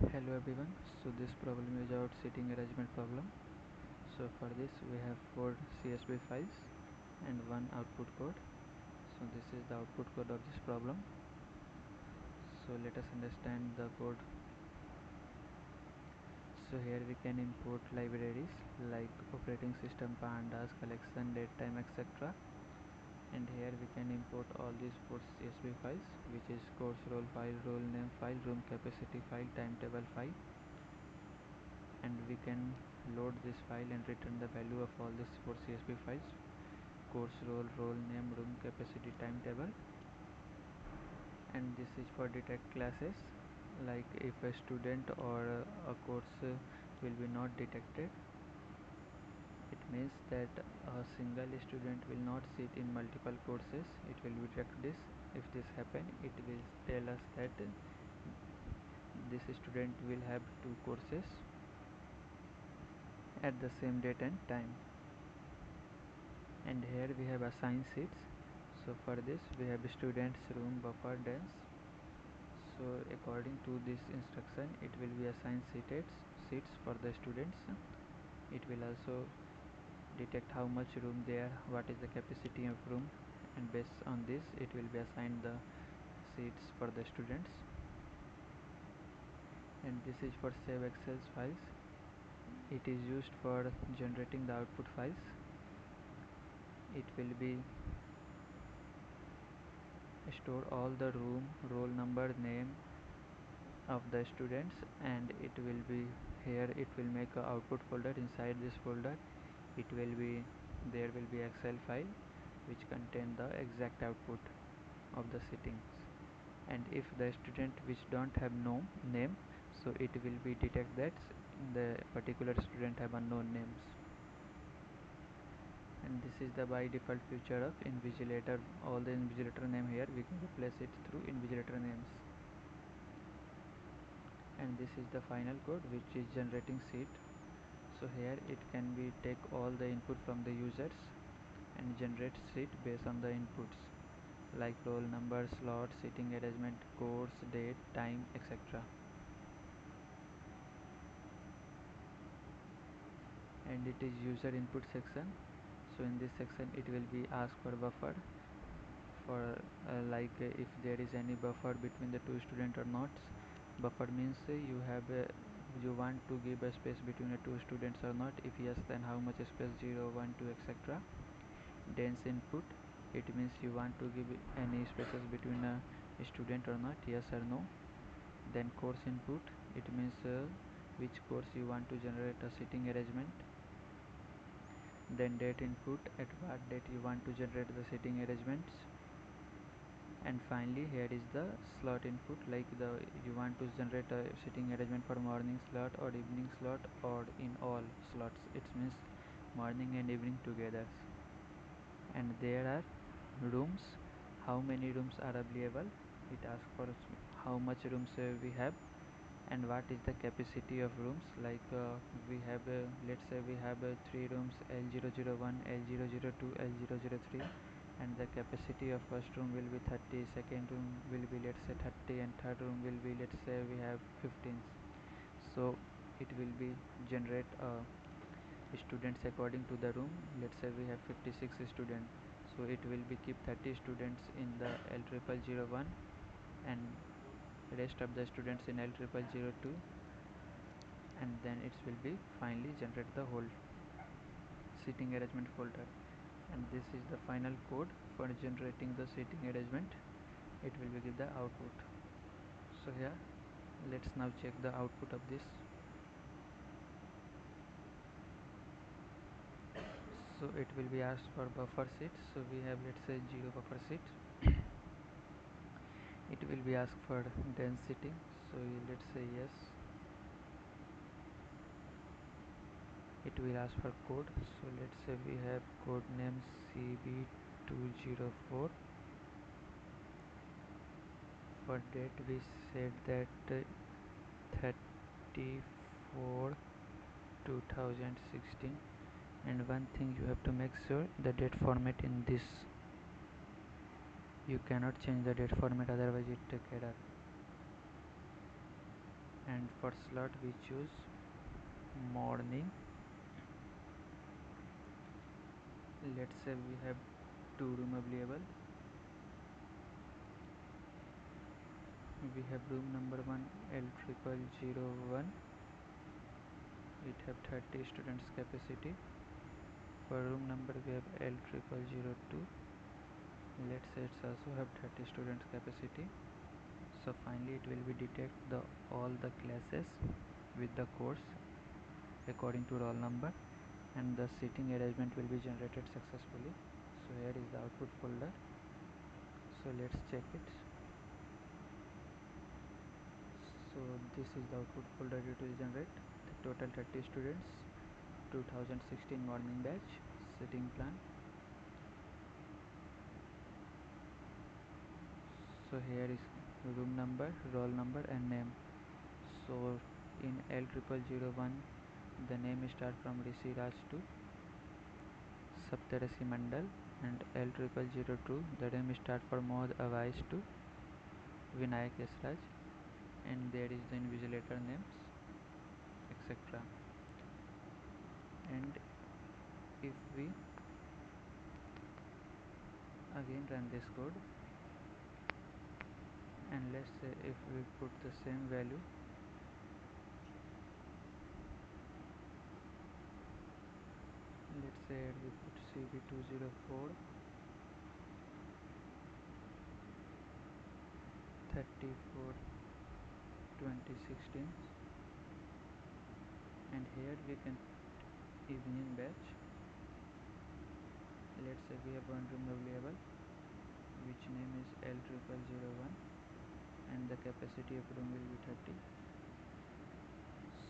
Hello everyone, so this problem is our seating arrangement problem. So for this we have 4 CSV files and one output code. So this is the output code of this problem. So let us understand the code. So here we can import libraries like operating system, pandas, collection, date, time, etc. And here we can import all these 4 CSV files, which is course role file, role name file, room capacity file, timetable file, and we can load this file and return the value of all these 4 CSV files: course role name, room capacity, timetable. And this is for detect classes, like if a student or a course will be not detected, it means that a single student will not sit in multiple courses. It will detect this. If this happen, it will tell us that this student will have two courses at the same date and time. And here we have assigned seats. So for this we have students, room, buffer, dance. So according to this instruction, it will be assigned seats for the students. It will also detect how much room there, what is the capacity of room, and based on this it will be assigned the seats for the students. And this is for save excel files. It is used for generating the output files. It will be store all the room, roll number, name of the students, and it will be here. It will make a output folder. Inside this folder it will be there will be excel file which contain the exact output of the settings. And if the student which don't have no name, so it will be detect that the particular student have unknown names. And this is the by default feature of invigilator. All the invigilator name here we can replace it through invigilator names. And this is the final code which is generating seat. So here it can be take all the input from the users and generate seat based on the inputs like roll number, slot, seating arrangement, course, date, time, etc. And it is user input section. So in this section it will be asked for buffer for if there is any buffer between the two student or not. Buffer means you want to give a space between the two students or not. If yes, then how much space, 0, 1, 2, etc. Dense input, it means you want to give any spaces between a student or not, yes or no. Then course input, it means which course you want to generate a seating arrangement. Then date input, at what date you want to generate the seating arrangements. And finally here is the slot input, like the you want to generate a seating arrangement for morning slot or evening slot or in all slots. It means morning and evening together. And there are rooms, how many rooms are available. It asks for how much rooms we have, and what is the capacity of rooms. We have let's say we have 3 rooms, L001, L002, L003, and the capacity of first room will be 30, second room will be let's say 30, and third room will be let's say we have 15. So it will be generate students according to the room. Let's say we have 56 students, so it will be keep 30 students in the L0001 and rest of the students in L0002, and then it will be finally generate the whole seating arrangement folder. And this is the final code for generating the seating arrangement. It will be give the output. So here let's now check the output of this. So it will be asked for buffer seat, so we have let's say 0 buffer seat. It will be asked for density, so let's say yes. It will ask for code, so let's say we have code name CB204. For date we said that 34 2016. And one thing you have to make sure, the date format in this, you cannot change the date format, otherwise it take error. and for slot we choose morning. Let's say we have two room available. We have room number 1 L0001. It have 30 students capacity. For room number we have L0002. Let's say it's also have 30 students capacity. So finally it will be detect the all the classes with the course according to roll number, and the seating arrangement will be generated successfully. So here is the output folder. So let's check it. So this is the output folder it will generate. The total 30 students, 2016 morning batch, sitting plan. So here is room number, roll number and name. So in L0001 the name start from Rishi Raj to Saptarasi Mandal, and L0002 the name start for Mohd Awais to Vinayak Yasraj, and there is the invigilator names, etc. And if we again run this code, and let's say if we put the same value, let's say we put CB204 34 2016, and here we can evening batch. Let's say we have one room available which name is L0001 and the capacity of room will be 30.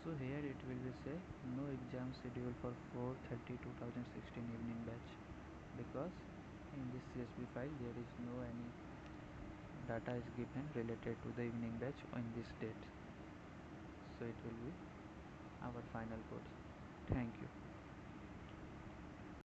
So here it will be say no exam schedule for 4/30/2016 evening batch, because in this CSV file there is no any data is given related to the evening batch on this date. So it will be our final code. Thank you.